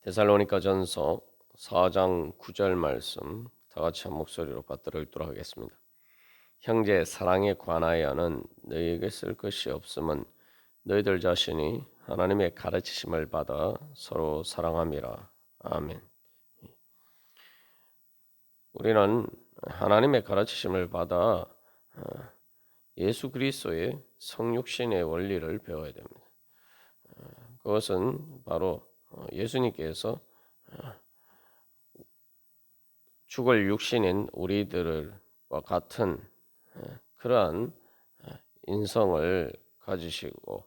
데살로니가전서 4장 9절 말씀 다 같이 한 목소리로 받들어 읽도록 하겠습니다. 형제 사랑에 관하여는 너희에게 쓸 것이 없음은 너희들 자신이 하나님의 가르치심을 받아 서로 사랑함이라. 아멘. 우리는 하나님의 가르치심을 받아 예수 그리스도의 성육신의 원리를 배워야 됩니다. 그것은 바로 예수님께서 죽을 육신인 우리들과 같은 그러한 인성을 가지시고,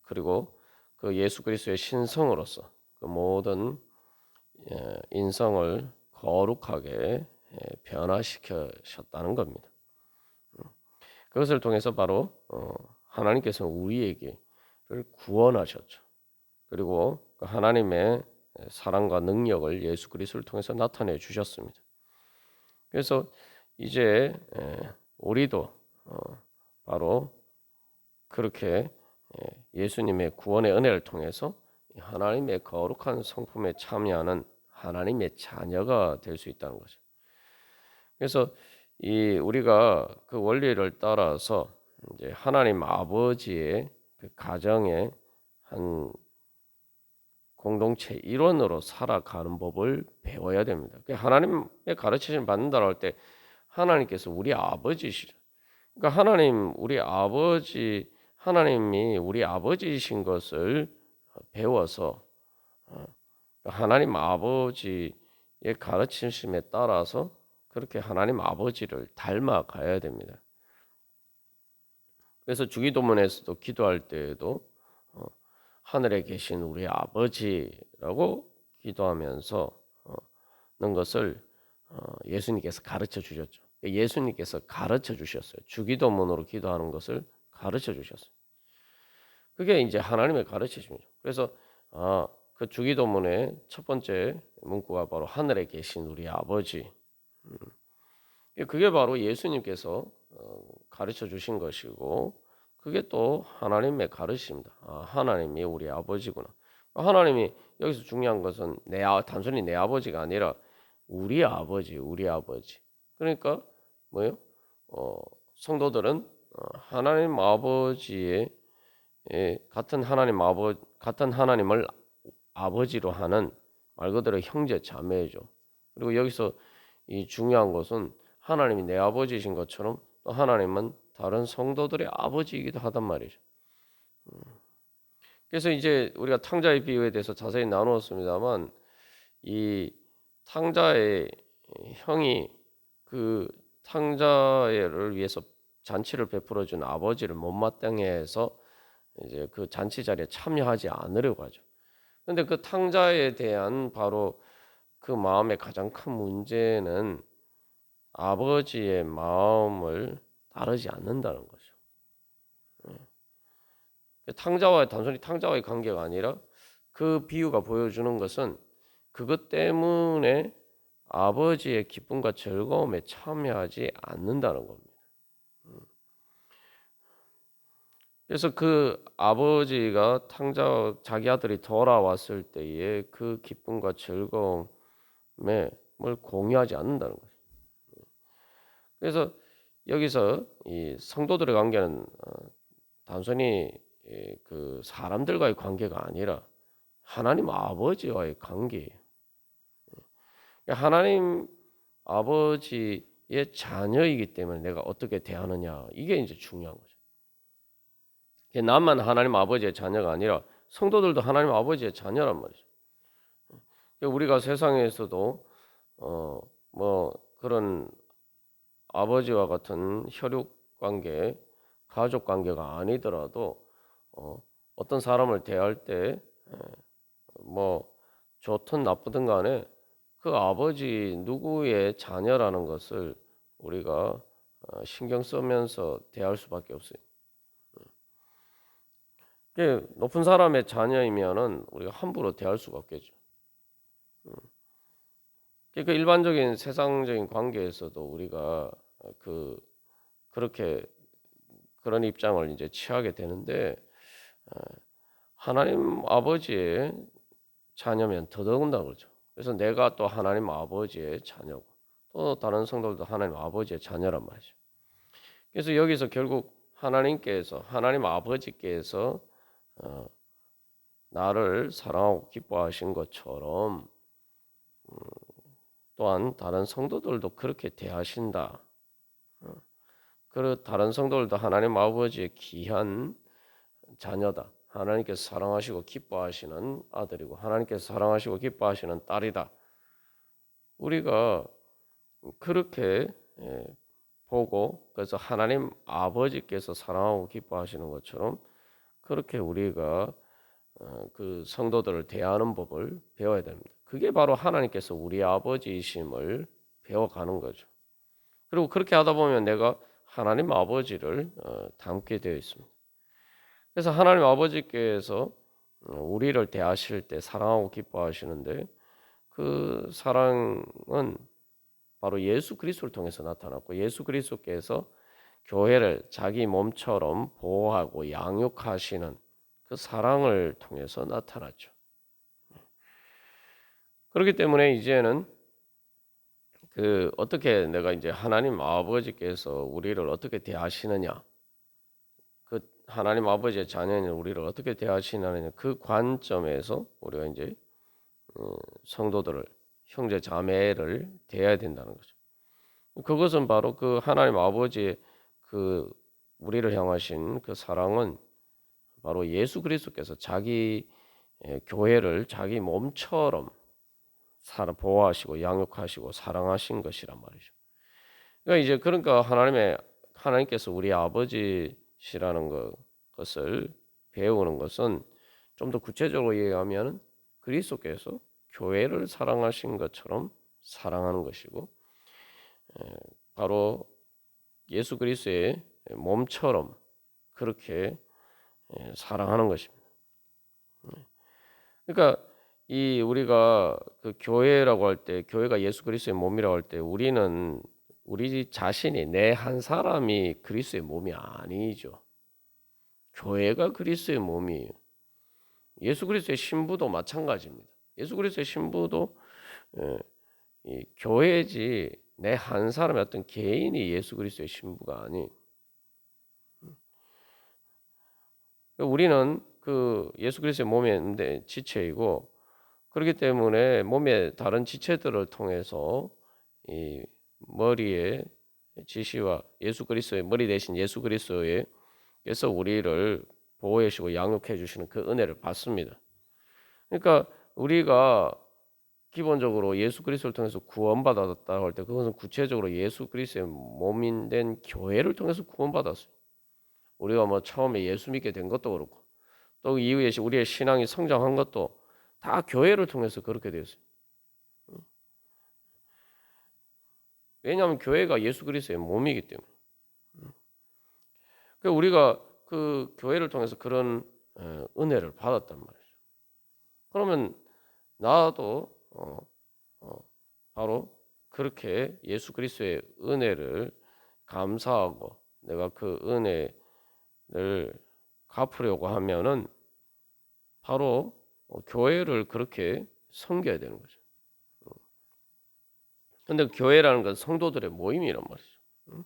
그리고 그 예수 그리스도의 신성으로서 그 모든 인성을 거룩하게 변화시키셨다는 겁니다. 그것을 통해서 바로 하나님께서 우리에게를 구원하셨죠. 그리고 하나님의 사랑과 능력을 예수 그리스도를 통해서 나타내 주셨습니다. 그래서 이제 우리도 바로 그렇게 예수님의 구원의 은혜를 통해서 하나님의 거룩한 성품에 참여하는 하나님의 자녀가 될 수 있다는 거죠. 그래서 우리가 그 원리를 따라서 이제 하나님 아버지의 그 가정의 한 공동체 일원으로 살아가는 법을 배워야 됩니다. 하나님의 가르치심을 받는다고 할 때 하나님께서 우리 아버지시죠. 그러니까 하나님이 우리 아버지이신 것을 배워서 하나님 아버지의 가르치심에 따라서 그렇게 하나님 아버지를 닮아가야 됩니다. 그래서 주기도문에서도 기도할 때에도 하늘에 계신 우리 아버지라고 기도하면서 는 것을 예수님께서 가르쳐 주셨죠. 예수님께서 가르쳐 주셨어요. 주기도문으로 기도하는 것을 가르쳐 주셨어요. 그게 이제 하나님의 가르치심이죠. 그래서 그 주기도문의 첫 번째 문구가 바로 하늘에 계신 우리 아버지. 그게 바로 예수님께서 가르쳐 주신 것이고, 그게 또 하나님의 가르침입니다. 하나님이 우리 아버지구나. 하나님이 여기서 중요한 것은 단순히 내 아버지가 아니라 우리 아버지. 그러니까 뭐예요? 성도들은 하나님 아버지의 같은 하나님을 아버지로 하는 말 그대로 형제 자매죠. 그리고 여기서 이 중요한 것은 하나님이 내 아버지이신 것처럼 또 하나님은 다른 성도들의 아버지이기도 하단 말이죠. 그래서 이제 우리가 탕자의 비유에 대해서 자세히 나누었습니다만, 이 탕자의 형이 그 탕자를 위해서 잔치를 베풀어 준 아버지를 못마땅해 해서 이제 그 잔치 자리에 참여하지 않으려고 하죠. 그런데 그 탕자에 대한 바로 그 마음의 가장 큰 문제는 아버지의 마음을 따르지 않는다는 거죠. 단순히 탕자와의 관계가 아니라 그 비유가 보여주는 것은 그것 때문에 아버지의 기쁨과 즐거움에 참여하지 않는다는 겁니다. 그래서 그 아버지가 자기 아들이 돌아왔을 때에 그 기쁨과 즐거움에 뭘 공유하지 않는다는 거죠. 그래서 여기서 이 성도들의 관계는 단순히 그 사람들과의 관계가 아니라 하나님 아버지와의 관계예요. 하나님 아버지의 자녀이기 때문에 내가 어떻게 대하느냐, 이게 이제 중요한 거죠. 나만 하나님 아버지의 자녀가 아니라 성도들도 하나님 아버지의 자녀란 말이죠. 우리가 세상에서도 뭐 그런 아버지와 같은 혈육 관계, 가족 관계가 아니더라도 어떤 사람을 대할 때 뭐 좋든 나쁘든 간에 그 아버지 누구의 자녀라는 것을 우리가 신경 쓰면서 대할 수밖에 없어요. 높은 사람의 자녀이면은 우리가 함부로 대할 수가 없겠죠. 그러니까 일반적인 세상적인 관계에서도 우리가 그렇게 그런 입장을 이제 취하게 되는데, 하나님 아버지의 자녀면 더더군다나 그렇죠. 그래서 내가 또 하나님 아버지의 자녀고 또 다른 성도들도 하나님 아버지의 자녀란 말이죠. 그래서 여기서 결국 하나님 아버지께서 어, 나를 사랑하고 기뻐하신 것처럼 또한 다른 성도들도 그렇게 대하신다. 그 다른 성도들도 하나님 아버지의 귀한 자녀다. 하나님께서 사랑하시고 기뻐하시는 아들이고 하나님께서 사랑하시고 기뻐하시는 딸이다. 우리가 그렇게 보고 그래서 하나님 아버지께서 사랑하고 기뻐하시는 것처럼 그렇게 우리가 그 성도들을 대하는 법을 배워야 됩니다. 그게 바로 하나님께서 우리 아버지이심을 배워가는 거죠. 그리고 그렇게 하다 보면 내가 하나님 아버지를 닮게 되어 있습니다. 그래서 하나님 아버지께서 우리를 대하실 때 사랑하고 기뻐하시는데 그 사랑은 바로 예수 그리스도를 통해서 나타났고 예수 그리스도께서 교회를 자기 몸처럼 보호하고 양육하시는 그 사랑을 통해서 나타났죠. 그렇기 때문에 이제는 그 어떻게 내가 이제 하나님 아버지께서 우리를 어떻게 대하시느냐, 그 하나님 아버지의 자녀인 우리를 어떻게 대하시느냐 그 관점에서 우리가 이제 성도들을 형제 자매를 대해야 된다는 거죠. 그것은 바로 그 하나님 아버지의 그 우리를 향하신 그 사랑은 바로 예수 그리스도께서 자기 교회를 자기 몸처럼 보호하시고 양육하시고 사랑하신 것이란 말이죠. 그러니까 이제 그러니까 하나님께서 우리 아버지시라는 것을 배우는 것은 좀 더 구체적으로 얘기하면 그리스도께서 교회를 사랑하신 것처럼 사랑하는 것이고 바로 예수 그리스도의 몸처럼 그렇게 사랑하는 것입니다. 그러니까 이 우리가 그 교회라고 할 때 교회가 예수 그리스도의 몸이라고 할 때 우리는 우리 자신이 내 한 사람이 그리스도의 몸이 아니죠. 교회가 그리스도의 몸이에요. 예수 그리스도의 신부도 마찬가지입니다. 예수 그리스도의 신부도 이 교회지 내 한 사람의 어떤 개인이 예수 그리스도의 신부가 아니. 우리는 그 예수 그리스도의 몸의 지체이고 그렇기 때문에 몸의 다른 지체들을 통해서 이 머리의 지시와 예수 그리스도의 머리 대신 예수 그리스도에서 우리를 보호해 주시고 양육해 주시는 그 은혜를 받습니다. 그러니까 우리가 기본적으로 예수 그리스도를 통해서 구원받았다고 할 때 그것은 구체적으로 예수 그리스도의 몸인 된 교회를 통해서 구원받았어요. 우리가 뭐 처음에 예수 믿게 된 것도 그렇고 또 이후에 우리의 신앙이 성장한 것도 다 교회를 통해서 그렇게 되었어요. 왜냐하면 교회가 예수 그리스도의 몸이기 때문에. 그러니까 우리가 그 교회를 통해서 그런 은혜를 받았단 말이죠. 그러면 나도 바로 그렇게 예수 그리스도의 은혜를 감사하고 내가 그 은혜를 갚으려고 하면은 바로 교회를 그렇게 섬겨야 되는 거죠. 근데 교회라는 건 성도들의 모임이란 말이죠.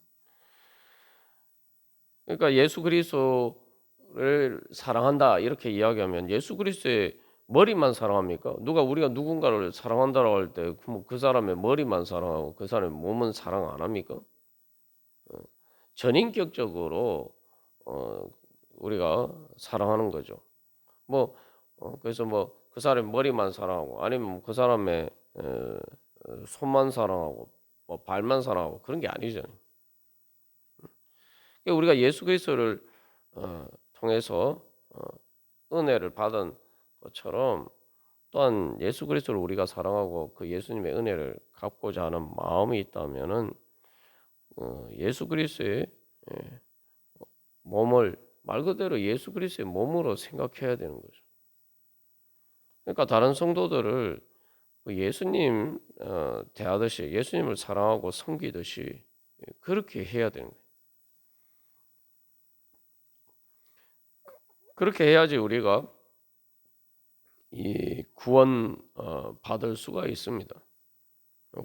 그러니까 예수 그리스도를 사랑한다 이렇게 이야기하면 예수 그리스도의 머리만 사랑합니까? 우리가 누군가를 사랑한다고 할 때 그 사람의 머리만 사랑하고 그 사람의 몸은 사랑 안 합니까? 전인격적으로 우리가 사랑하는 거죠. 그래서 그 사람의 머리만 사랑하고 아니면 그 사람의 손만 사랑하고 발만 사랑하고 그런 게 아니잖아요. 그러니까 우리가 예수 그리스도를 통해서 은혜를 받은 것처럼 또한 예수 그리스도를 우리가 사랑하고 그 예수님의 은혜를 갚고자 하는 마음이 있다면은 예수 그리스도의 몸을 말 그대로 예수 그리스도의 몸으로 생각해야 되는 거죠. 그러니까 다른 성도들을 예수님 대하듯이 예수님을 사랑하고 섬기듯이 그렇게 해야 되는 거예요. 그렇게 해야지 우리가 이 구원 받을 수가 있습니다.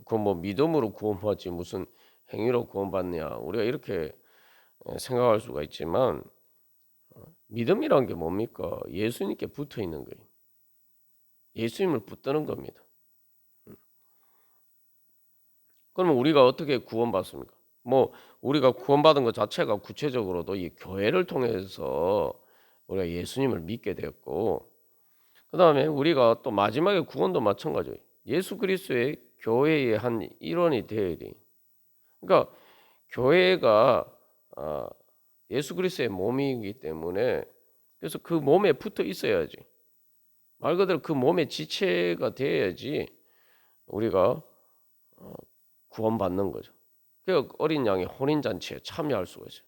그 뭐 믿음으로 구원받지 무슨 행위로 구원받냐 우리가 이렇게 생각할 수가 있지만 믿음이란 게 뭡니까? 예수님께 붙어 있는 거예요. 예수님을 붙드는 겁니다. 그러면 우리가 어떻게 구원받습니까? 뭐 우리가 구원받은 것 자체가 구체적으로도 이 교회를 통해서 우리가 예수님을 믿게 되었고, 그 다음에 우리가 또 마지막에 구원도 마찬가지예요. 예수 그리스도의 교회의 한 일원이 되어야 돼. 그러니까 교회가 예수 그리스도의 몸이기 때문에 그래서 그 몸에 붙어 있어야지. 말 그대로 그 몸의 지체가 돼야지 우리가 구원받는 거죠. 그 어린 양의 혼인 잔치에 참여할 수가 있어요.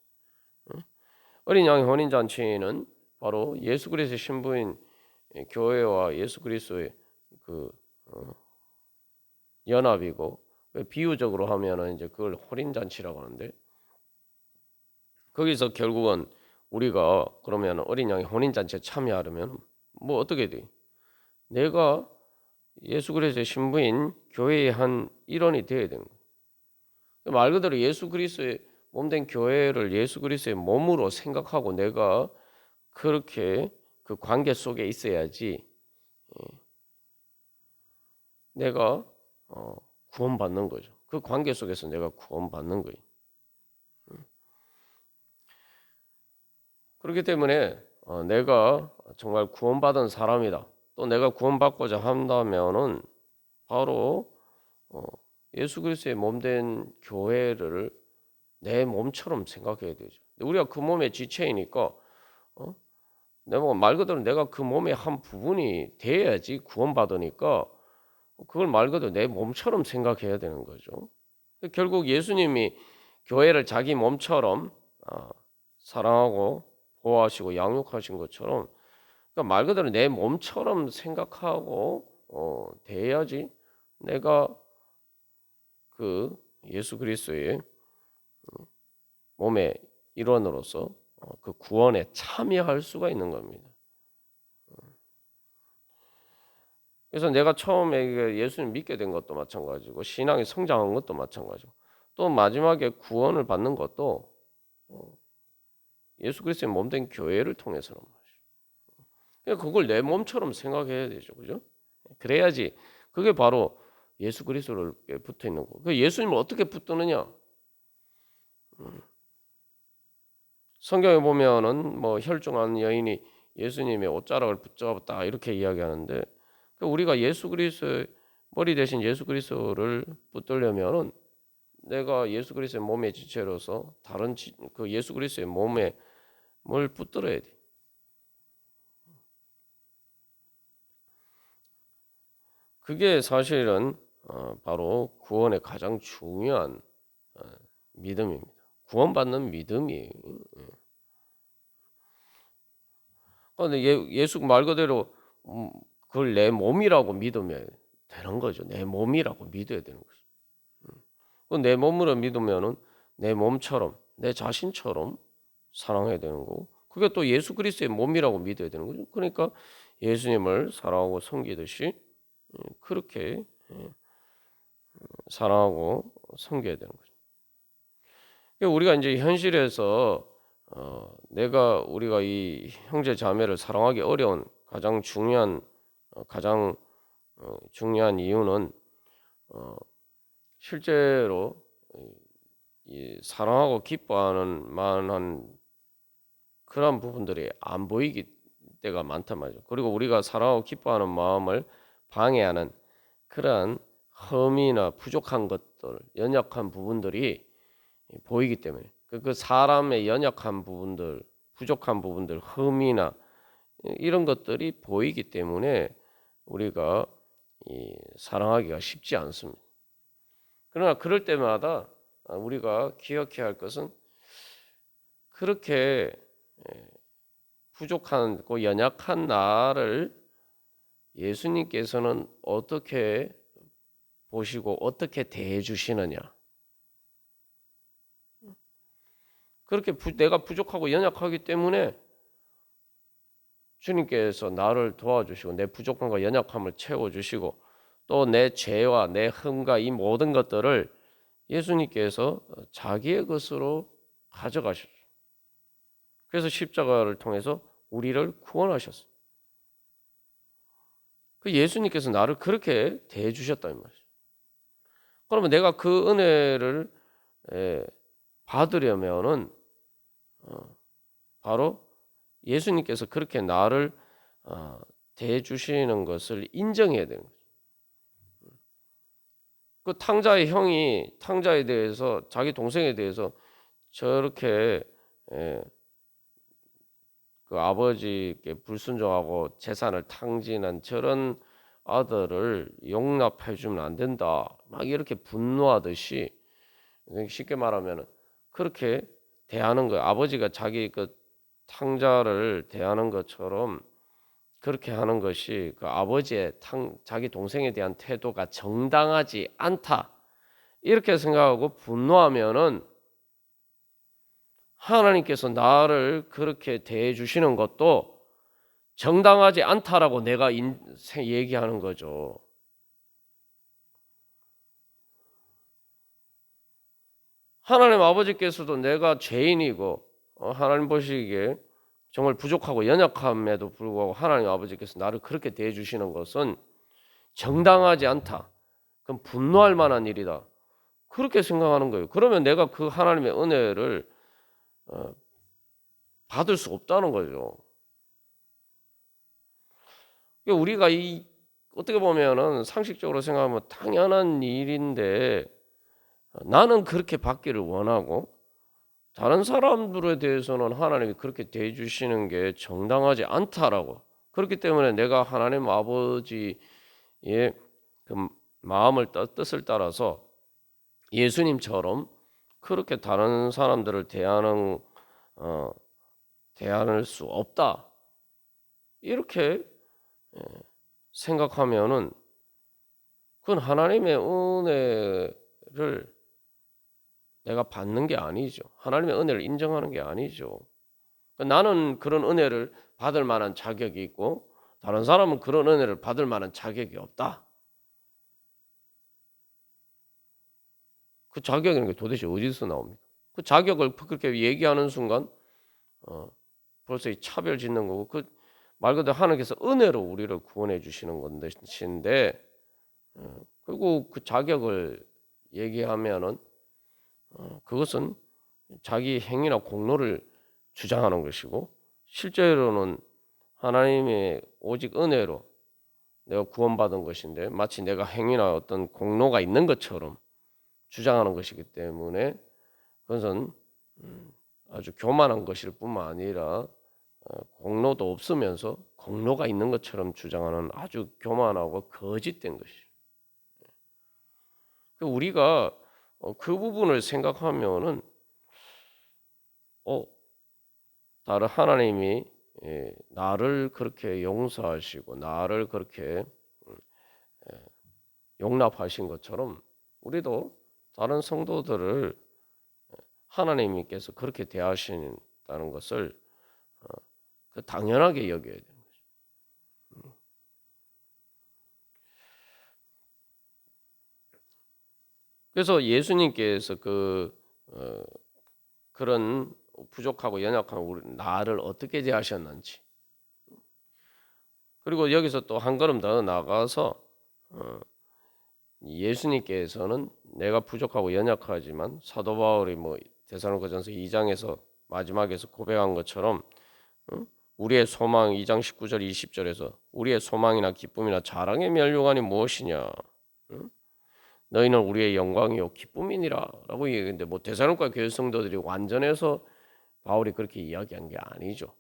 어린 양의 혼인 잔치는 바로 예수 그리스도의 신부인 교회와 예수 그리스도의 그 연합이고, 비유적으로 하면은 이제 그걸 혼인 잔치라고 하는데, 거기서 결국은 우리가 그러면 어린 양의 혼인 잔치에 참여하려면 뭐 어떻게 돼? 내가 예수 그리스도의 신부인 교회의 한 일원이 되어야 되는 거예요. 말 그대로 예수 그리스도의 몸된 교회를 예수 그리스도의 몸으로 생각하고 내가 그렇게 그 관계 속에 있어야지 내가 구원받는 거죠. 그 관계 속에서 내가 구원받는 거예요. 그렇기 때문에 내가 정말 구원받은 사람이다. 또 내가 구원받고자 한다면은 바로 예수 그리스도의 몸된 교회를 내 몸처럼 생각해야 되죠. 우리가 그 몸의 지체이니까 내가 말 그대로 내가 그 몸의 한 부분이 돼야지 구원받으니까 그걸 말 그대로 내 몸처럼 생각해야 되는 거죠. 결국 예수님이 교회를 자기 몸처럼 사랑하고 보호하시고 양육하신 것처럼, 그러니까 말 그대로 내 몸처럼 생각하고 돼야지 내가 그 예수 그리스도의 몸의 일원으로서 그 구원에 참여할 수가 있는 겁니다. 그래서 내가 처음에 예수님 믿게 된 것도 마찬가지고 신앙이 성장한 것도 마찬가지고 또 마지막에 구원을 받는 것도 예수 그리스도의 몸된 교회를 통해서란 말이죠. 그러니까 그걸 내 몸처럼 생각해야 되죠, 그죠? 그래야지 그게 바로 예수 그리스도를 붙어 있는 거. 그 예수님을 어떻게 붙드느냐? 성경에 보면은 뭐 혈중한 여인이 예수님의 옷자락을 붙잡았다 이렇게 이야기하는데, 우리가 예수 그리스도의 머리 대신 예수 그리스도를 붙들려면은 내가 예수 그리스도의 몸의 지체로서 다른 그 예수 그리스도의 몸에 뭘 붙들어야 돼. 그게 사실은 바로 구원의 가장 중요한 믿음입니다. 구원받는 믿음이에요. 근데 예수 말 그대로 그걸 내 몸이라고 믿으면 되는 거죠. 내 몸이라고 믿어야 되는 거죠. 내 몸으로 믿으면은 내 몸처럼 내 자신처럼 사랑해야 되는 거고, 그게 또 예수 그리스도의 몸이라고 믿어야 되는 거죠. 그러니까 예수님을 사랑하고 섬기듯이 그렇게 사랑하고 섬겨야 되는 거죠. 그러니까 우리가 이제 현실에서 우리가 이 형제 자매를 사랑하기 어려운 가장 중요한 이유는 실제로 이 사랑하고 기뻐하는 만한 그런 부분들이 안 보이기 때가 많단 말이죠. 그리고 우리가 사랑하고 기뻐하는 마음을 방해하는 그러한 흠이나 부족한 것들, 연약한 부분들이 보이기 때문에 그 사람의 연약한 부분들, 부족한 부분들, 흠이나 이런 것들이 보이기 때문에 우리가 사랑하기가 쉽지 않습니다. 그러나 그럴 때마다 우리가 기억해야 할 것은 그렇게 부족하고 연약한 나를 예수님께서는 어떻게 보시고 어떻게 대해 주시느냐. 그렇게 내가 부족하고 연약하기 때문에 주님께서 나를 도와주시고 내 부족함과 연약함을 채워주시고 또 내 죄와 내 흠과 이 모든 것들을 예수님께서 자기의 것으로 가져가셨죠. 그래서 십자가를 통해서 우리를 구원하셨어요. 그 예수님께서 나를 그렇게 대해 주셨다는 말이죠. 그러면 내가 그 은혜를 받으려면은 바로 예수님께서 그렇게 나를 대해 주시는 것을 인정해야 되는 거죠. 그 탕자의 형이 탕자에 대해서 자기 동생에 대해서 저렇게 그 아버지께 불순종하고 재산을 탕진한 저런 아들을 용납해 주면 안 된다. 막 이렇게 분노하듯이 쉽게 말하면 그렇게 대하는 거예요. 아버지가 자기 그 탕자를 대하는 것처럼 그렇게 하는 것이 그 아버지의 자기 동생에 대한 태도가 정당하지 않다. 이렇게 생각하고 분노하면은 하나님께서 나를 그렇게 대해 주시는 것도 정당하지 않다라고 내가 얘기하는 거죠. 하나님 아버지께서도 내가 죄인이고 하나님 보시기에 정말 부족하고 연약함에도 불구하고 하나님 아버지께서 나를 그렇게 대해 주시는 것은 정당하지 않다. 그럼 분노할 만한 일이다. 그렇게 생각하는 거예요. 그러면 내가 그 하나님의 은혜를 받을 수 없다는 거죠. 우리가 이 어떻게 보면은 상식적으로 생각하면 당연한 일인데 나는 그렇게 받기를 원하고 다른 사람들에 대해서는 하나님이 그렇게 대해 주시는 게 정당하지 않다라고. 그렇기 때문에 내가 하나님 아버지의 그 마음을 뜻을 따라서 예수님처럼 그렇게 다른 사람들을 대할 수 없다. 이렇게 생각하면은 그건 하나님의 은혜를 내가 받는 게 아니죠. 하나님의 은혜를 인정하는 게 아니죠. 나는 그런 은혜를 받을 만한 자격이 있고 다른 사람은 그런 은혜를 받을 만한 자격이 없다. 그 자격이라는 게 도대체 어디서 나옵니까? 그 자격을 그렇게 얘기하는 순간 벌써 이 차별 짓는 거고 그 말 그대로 하나님께서 은혜로 우리를 구원해 주시는 건데 그리고 그 자격을 얘기하면은 그것은 자기 행위나 공로를 주장하는 것이고 실제로는 하나님의 오직 은혜로 내가 구원받은 것인데 마치 내가 행위나 어떤 공로가 있는 것처럼 주장하는 것이기 때문에 그것은 아주 교만한 것일 뿐만 아니라 공로도 없으면서 공로가 있는 것처럼 주장하는 아주 교만하고 거짓된 것이죠. 우리가 그 부분을 생각하면은 다른 하나님이 나를 그렇게 용서하시고 나를 그렇게 용납하신 것처럼 우리도 다른 성도들을 하나님께서 그렇게 대하신다는 것을 당연하게 여겨야 되는 거죠. 그래서 예수님께서 그런 부족하고 연약한 나를 어떻게 대하셨는지 그리고 여기서 또 한 걸음 더 나가서 예수님께서는 내가 부족하고 연약하지만 사도 바울이 데살로니가전서 2장에서 마지막에서 고백한 것처럼 우리의 소망 2장 19절 20절에서 우리의 소망이나 기쁨이나 자랑의 멸류관이 무엇이냐 너희는 우리의 영광이요 기쁨이니라라고 얘기했는데 데살로니가 교회 성도들이 완전해서 바울이 그렇게 이야기한 게 아니죠.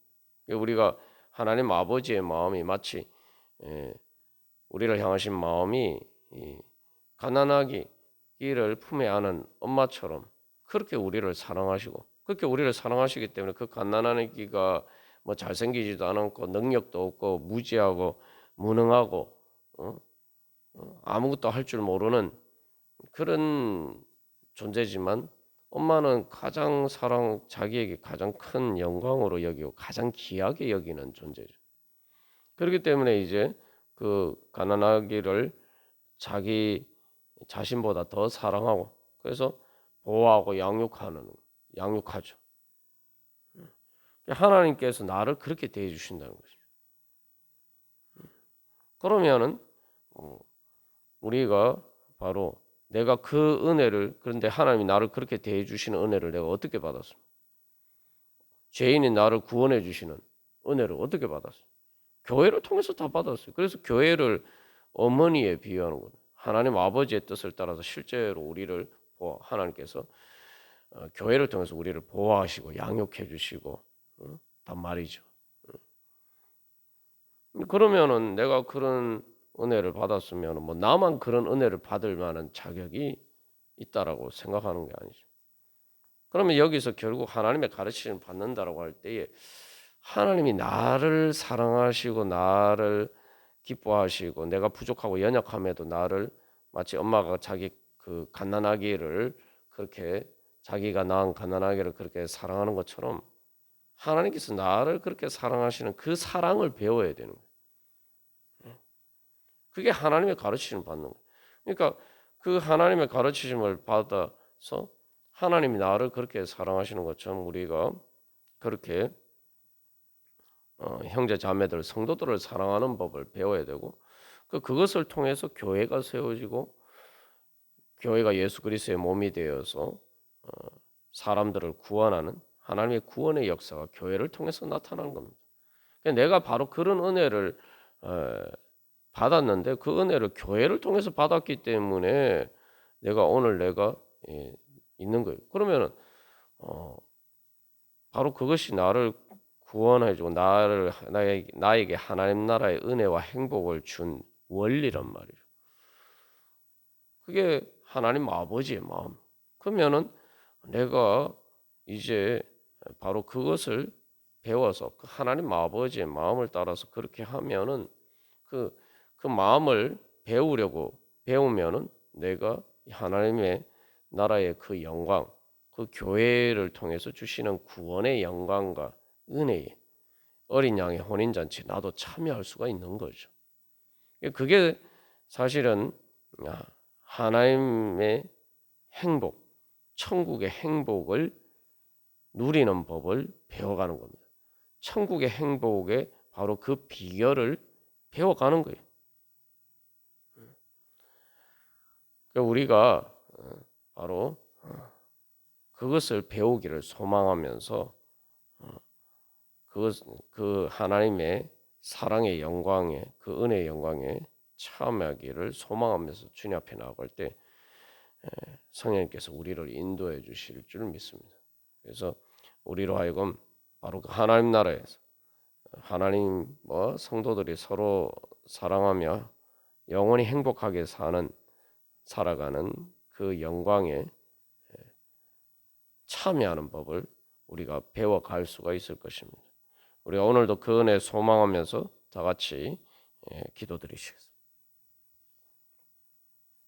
우리가 하나님 아버지의 마음이 마치 우리를 향하신 마음이 가난하기를 품에 안은 엄마처럼 그렇게 우리를 사랑하시고 그렇게 우리를 사랑하시기 때문에 그 가난하기가 잘생기지도 않고 능력도 없고 무지하고 무능하고 아무것도 할 줄 모르는 그런 존재지만 엄마는 자기에게 가장 큰 영광으로 여기고 가장 귀하게 여기는 존재죠. 그렇기 때문에 이제 그 가난하기를 자기 자신보다 더 사랑하고 그래서 보호하고 양육하죠. 하나님께서 나를 그렇게 대해 주신다는 거죠. 그러면은 우리가 바로 내가 그 은혜를 그런데 하나님이 나를 그렇게 대해 주시는 은혜를 내가 어떻게 받았습니까? 죄인인 나를 구원해 주시는 은혜를 어떻게 받았어요? 교회를 통해서 다 받았어요. 그래서 교회를 어머니에 비유하는 거예요. 하나님 아버지의 뜻을 따라서 실제로 우리를 하나님께서 교회를 통해서 우리를 보호하시고 양육해 주시고 단 말이죠. 그러면은 내가 그런 은혜를 받았으면 뭐 나만 그런 은혜를 받을 만한 자격이 있다라고 생각하는 게 아니죠. 그러면 여기서 결국 하나님의 가르침을 받는다라고 할 때에 하나님이 나를 사랑하시고 나를 기뻐하시고 내가 부족하고 연약함에도 나를 마치 엄마가 자기 그 갓난아기를 그렇게 자기가 낳은 갓난아기를 그렇게 사랑하는 것처럼 하나님께서 나를 그렇게 사랑하시는 그 사랑을 배워야 되는 거예요. 그게 하나님의 가르침을 받는 거예요. 그러니까 그 하나님의 가르침을 받아서 하나님이 나를 그렇게 사랑하시는 것처럼 우리가 그렇게 형제 자매들 성도들을 사랑하는 법을 배워야 되고 그것을 통해서 교회가 세워지고 교회가 예수 그리스도의 몸이 되어서 사람들을 구원하는 하나님의 구원의 역사가 교회를 통해서 나타나는 겁니다. 내가 바로 그런 은혜를 받았는데 그 은혜를 교회를 통해서 받았기 때문에 내가 있는 거예요. 그러면은 바로 그것이 나를 구원해주고 나에게 하나님 나라의 은혜와 행복을 준 원리란 말이죠. 그게 하나님 아버지의 마음. 그러면은 내가 이제 바로 그것을 배워서 그 하나님 아버지의 마음을 따라서 그렇게 하면은 그 마음을 배우면은 내가 하나님의 나라의 그 영광, 그 교회를 통해서 주시는 구원의 영광과 은혜에 어린 양의 혼인잔치 나도 참여할 수가 있는 거죠. 그게 사실은 하나님의 행복, 천국의 행복을 누리는 법을 배워가는 겁니다. 천국의 행복의 바로 그 비결을 배워가는 거예요. 우리가 바로 그것을 배우기를 소망하면서 그 하나님의 사랑의 영광에 그 은혜의 영광에 참여하기를 소망하면서 주님 앞에 나아갈 때 성령님께서 우리를 인도해 주실 줄 믿습니다. 그래서 우리로 하여금 바로 그 하나님 나라에서 하나님 성도들이 서로 사랑하며 영원히 행복하게 살아가는 그 영광에 참여하는 법을 우리가 배워갈 수가 있을 것입니다. 우리가 오늘도 그 은혜 소망하면서 다 같이 기도드리시겠습니다.